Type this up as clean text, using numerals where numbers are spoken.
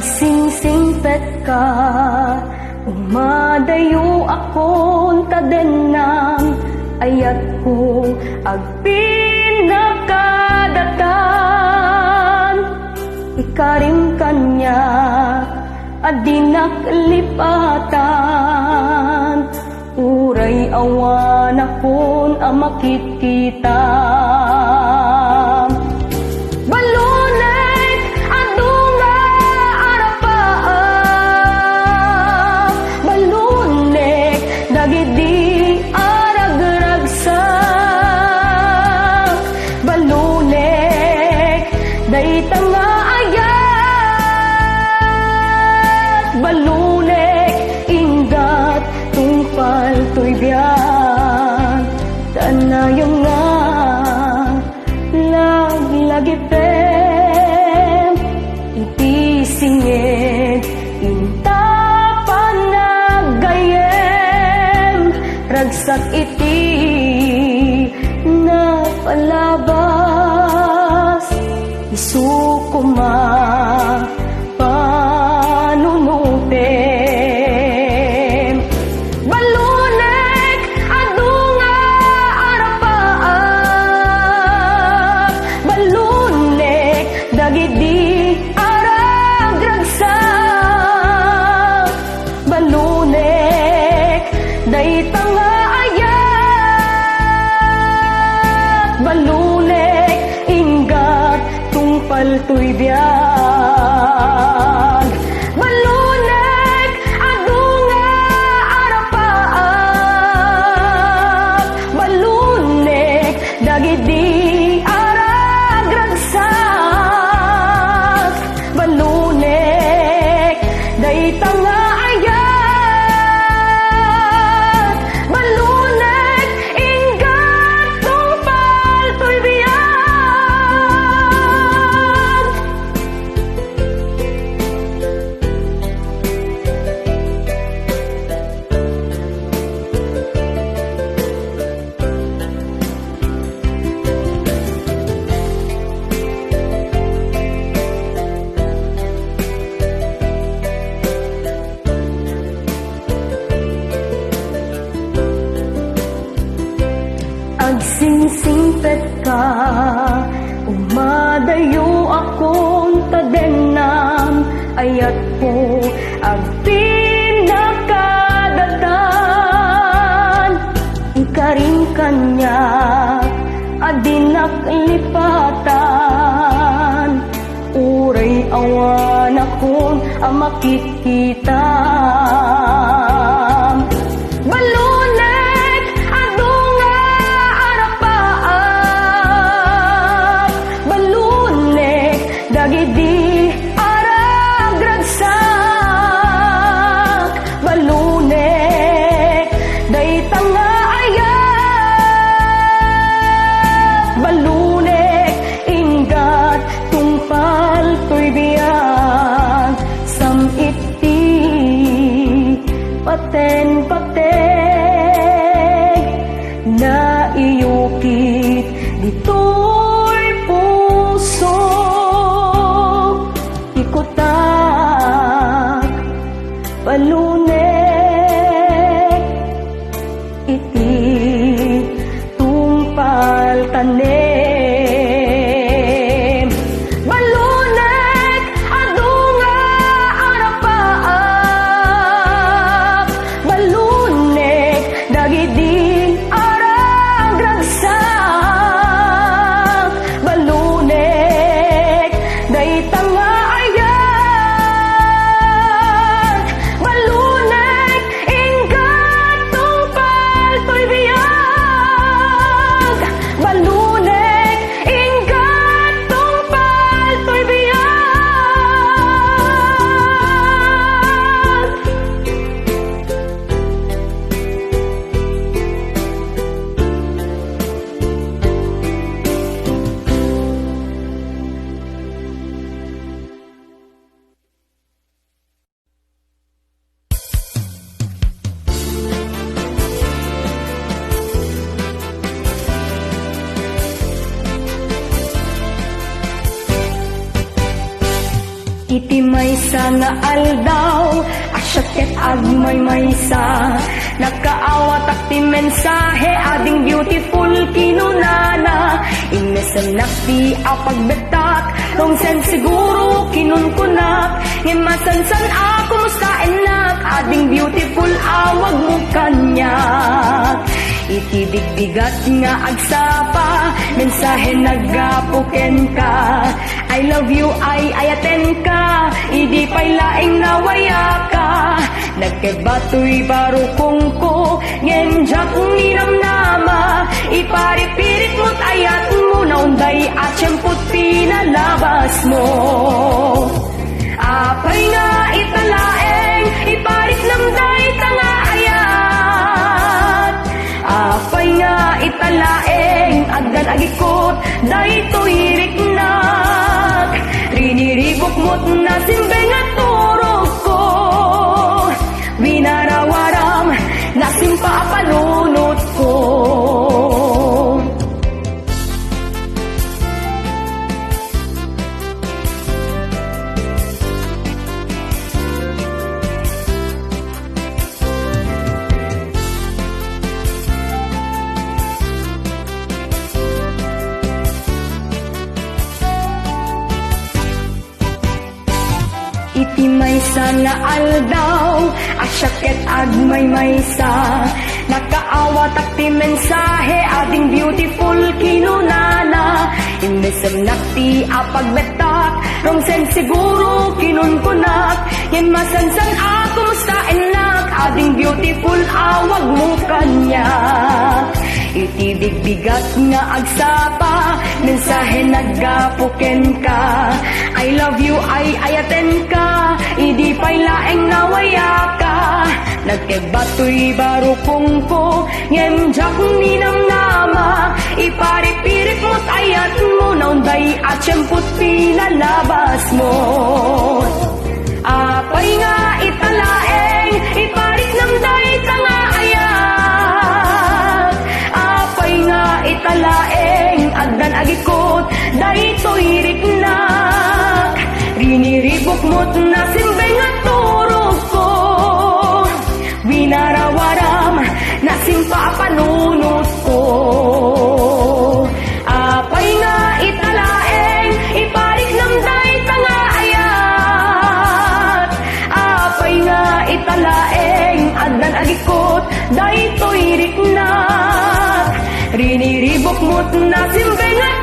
Agsingsingpet ka, umadayo akong tadenam, ayat ko agpinakadatan. Ikaring kanya, adinak lipatan, uray awan akon amakit kita. Balunek adunga arapaa, balunek dagidi aragragsak, balunek daytanga ayat, balunek ingat tungpal to'y biyan, tanayong nga lagi pem, iti singit inta panagayem, ragsak iti na palabas, isukuma panunutem. Balunek adunga arapaa, balunek dagidi aragragsak, balunek daytanga ayat, balunek ingat tungpal to'y biyan. Balunek adunga arapaa, balunek dagidi aragragsak, balunek daytanga ayat, balunek ingat tungpal to'y biyan. Agsingsingpet ka, umadayo akong tadenam, ayat ko agpinakadatan. Ikaring kanya, adinak lipatan, uray awan akong amakit kita. Balunek adunga arapaa, balunek dagidi aragragsak, balunek daytanga ayat, balunek ingat tungpal to'y biyan. Samiti paten-pateg na iyukit dito'y puso, ikutak balunek iti tungpal tanem. Balunek adunga arapaa, balunek maysa nga aldaw, asyat agmay maysa. Nagkaawat ak ti mensahe, ading beautiful kinunana. Inesan nakti apagbetak, rong sen siguro kinunkunak. Ngemasansan ako mustain nak, ading beautiful awag mo kanyak. Itibig bigat nga agsapa, mensahe nagapuken ka. I love you ay ayaten ka, idi pay laing nawaya ka. Nagkebatoy barukong ko, ngenjak ngiram nama. Iparipirit mo't ayat mo, naunday at siyemput pinalabas mo. Apay nga italaeng, iparit namday tanga ayat. Apay nga italaeng, agdan agikot, daytoy riknak. Riniribok mo't nasimbeng at turog ko. Winarawaram, nasimpa panunot ko. Iti maysa nga aldaw, asyaket agmay maysa. Nakaawat ak ti mensahe, ading beautiful kinunana. Imbesem nakti apagbetak, rong sen siguro kinunkunak. Yan masansan ako mustain nak, ading beautiful awag mo kanyak. Itibig bigat nga agsapa, mensahe nagapuken ka. I love you ay ayaten ka, idi pay laeng nawaya ka. Nagkebatoy barukong ko, ngenjak ninam nama. Iparipirit mo't ayat mo, naunday at siyemput pinalabas mo. Apay nga italaeng, iparit namday tanga ayat. Apay nga italaeng, agdan agikot, daytoy riknak. Riniribok mo't nasimbeng at turog ko. Winarawaram, nasimpa panunot ko. Apay nga italaeng, iparik namday tanga ayat. Apay nga italaeng, agdan agikot, daytoy riknak. Riniribok mo't nasimbeng at